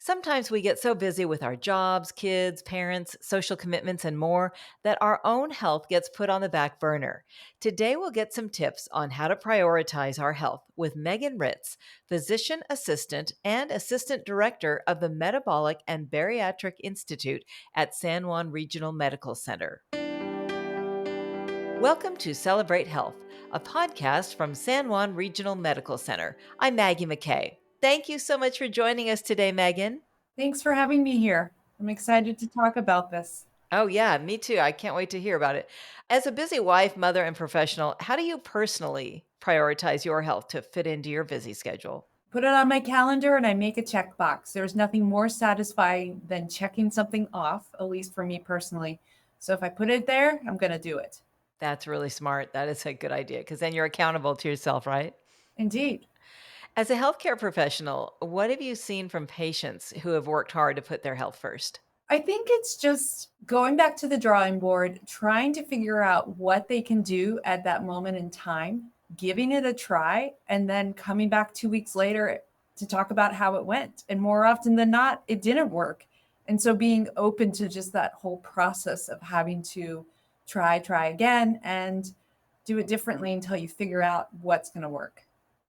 Sometimes we get so busy with our jobs, kids, parents, social commitments, and more that our own health gets put on the back burner. Today, we'll get some tips on how to prioritize our health with Meghan Ritz, physician assistant and assistant director of the Metabolic and Bariatric Institute at San Juan Regional Medical Center. Welcome to Celebrate Health, a podcast from San Juan Regional Medical Center. I'm Maggie McKay. Thank you so much for joining us today, Megan. Thanks for having me here. I'm excited to talk about this. Oh, yeah, me too. I can't wait to hear about it. As a busy wife, mother, and professional, how do you personally prioritize your health to fit into your busy schedule? Put it on my calendar and I make a checkbox. There's nothing more satisfying than checking something off, at least for me personally. So if I put it there, I'm going to do it. That's really smart. That is a good idea because then you're accountable to yourself, right? Indeed. As a healthcare professional, what have you seen from patients who have worked hard to put their health first? I think it's just going back to the drawing board, trying to figure out what they can do at that moment in time, giving it a try, and then coming back 2 weeks later to talk about how it went. And more often than not, it didn't work. And so being open to just that whole process of having to try again, and do it differently until you figure out what's going to work.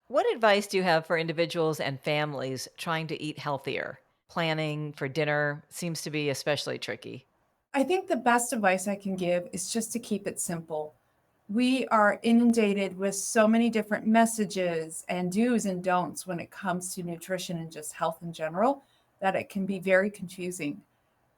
What advice do you have for individuals and families trying to eat healthier? Planning for dinner seems to be especially tricky. I think the best advice I can give is just to keep it simple. We are inundated with so many different messages and do's and don'ts when it comes to nutrition and just health in general that it can be very confusing.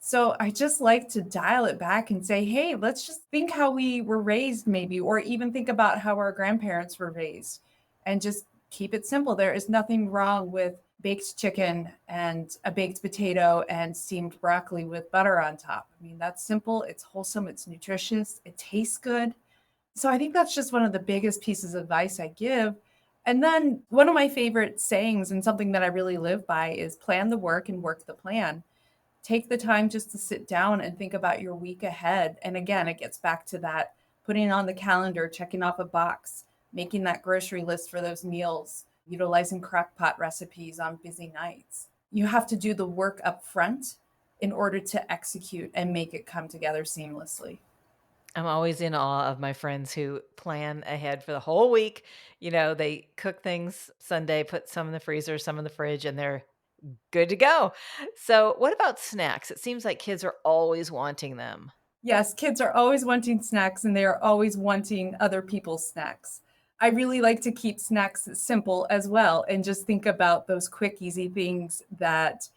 So I just like to dial it back and say, hey, let's just think how we were raised, maybe, or even think about how our grandparents were raised and just keep it simple. There is nothing wrong with baked chicken and a baked potato and steamed broccoli with butter on top. I mean, that's simple, it's wholesome, it's nutritious, it tastes good. So I think that's just one of the biggest pieces of advice I give. And then one of my favorite sayings and something that I really live by is plan the work and work the plan. Take the time just to sit down and think about your week ahead. And again, it gets back to that putting on the calendar, checking off a box, making that grocery list for those meals, utilizing crock pot recipes on busy nights. You have to do the work up front in order to execute and make it come together seamlessly. I'm always in awe of my friends who plan ahead for the whole week. They cook things Sunday, put some in the freezer, some in the fridge, and they're good to go. So, what about snacks? It seems like kids are always wanting them. Yes, kids are always wanting snacks and they are always wanting other people's snacks. I really like to keep snacks simple as well and just think about those quick, easy things that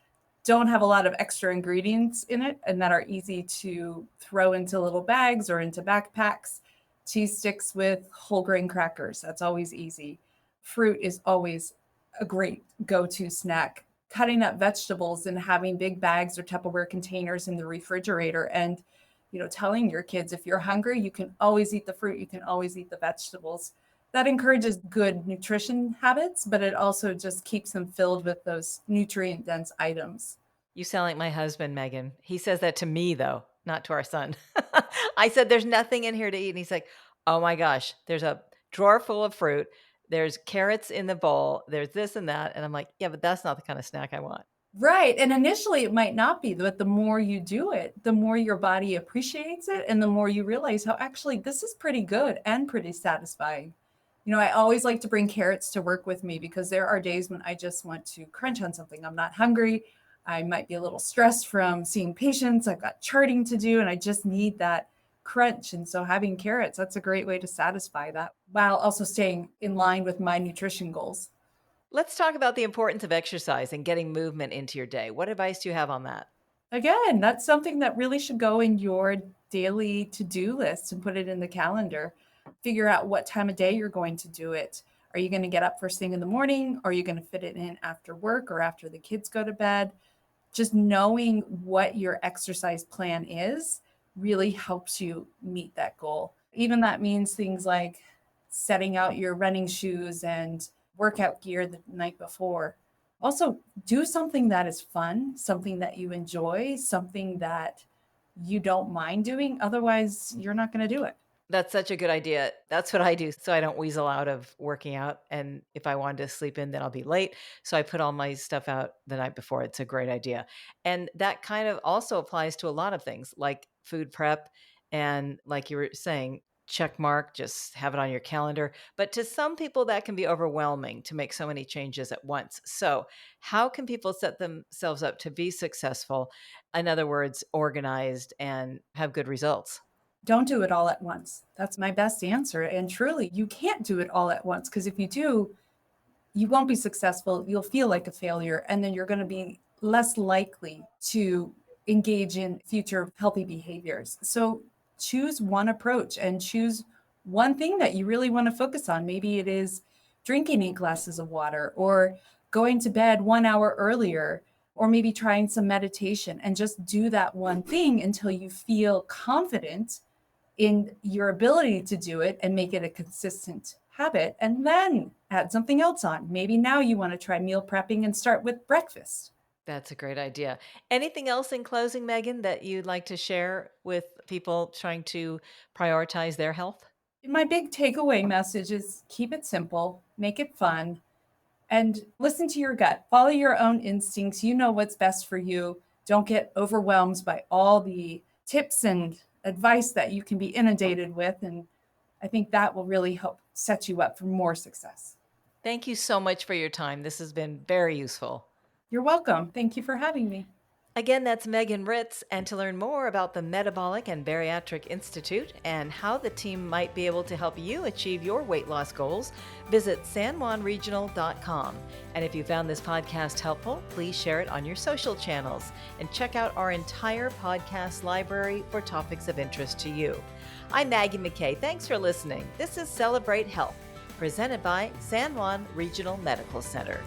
don't have a lot of extra ingredients in it and that are easy to throw into little bags or into backpacks. Cheese sticks with whole grain crackers, that's always easy. Fruit is always a great go to snack. Cutting up vegetables and having big bags or Tupperware containers in the refrigerator and telling your kids if you're hungry, you can always eat the fruit, you can always eat the vegetables. That encourages good nutrition habits, but it also just keeps them filled with those nutrient dense items. You sound like my husband, Megan. He says that to me, though, not to our son. I said, "There's nothing in here to eat." And he's like, "Oh my gosh, there's a drawer full of fruit. There's carrots in the bowl. There's this and that." And I'm like, "Yeah, but that's not the kind of snack I want." Right. And initially it might not be, but the more you do it, the more your body appreciates it. And the more you realize how actually this is pretty good and pretty satisfying. I always like to bring carrots to work with me because there are days when I just want to crunch on something. I'm not hungry. I might be a little stressed from seeing patients. I've got charting to do, and I just need that crunch. And so having carrots, that's a great way to satisfy that while also staying in line with my nutrition goals. Let's talk about the importance of exercise and getting movement into your day. What advice do you have on that? Again, that's something that really should go in your daily to-do list and put it in the calendar. Figure out what time of day you're going to do it. Are you going to get up first thing in the morning? Are you going to fit it in after work or after the kids go to bed? Just knowing what your exercise plan is really helps you meet that goal. Even that means things like setting out your running shoes and workout gear the night before. Also, do something that is fun, something that you enjoy, something that you don't mind doing. Otherwise, you're not going to do it. That's such a good idea. That's what I do so I don't weasel out of working out, and if I wanted to sleep in, then I'll be late, so I put all my stuff out the night before. It's a great idea, and that kind of also applies to a lot of things, like food prep and, like you were saying, check mark, just have it on your calendar, but to some people, that can be overwhelming to make so many changes at once. So, how can people set themselves up to be successful? In other words, organized and have good results? Don't do it all at once. That's my best answer. And truly, you can't do it all at once because if you do, you won't be successful. You'll feel like a failure. And then you're going to be less likely to engage in future healthy behaviors. So choose one approach and choose one thing that you really want to focus on. Maybe it is drinking 8 glasses of water or going to bed 1 hour earlier, or maybe trying some meditation and just do that one thing until you feel confident in your ability to do it and make it a consistent habit, and then add something else on. Maybe now you want to try meal prepping and start with breakfast. That's a great idea. Anything else in closing, Megan, that you'd like to share with people trying to prioritize their health? My big takeaway message is keep it simple, make it fun, and listen to your gut. Follow your own instincts. You know what's best for you. Don't get overwhelmed by all the tips and advice that you can be inundated with. And I think that will really help set you up for more success. Thank you so much for your time. This has been very useful. You're welcome. Thank you for having me. Again, that's Meghan Ritz. And to learn more about the Metabolic and Bariatric Institute and how the team might be able to help you achieve your weight loss goals, visit sanjuanregional.com. And if you found this podcast helpful, please share it on your social channels and check out our entire podcast library for topics of interest to you. I'm Maggie McKay. Thanks for listening. This is Celebrate Health, presented by San Juan Regional Medical Center.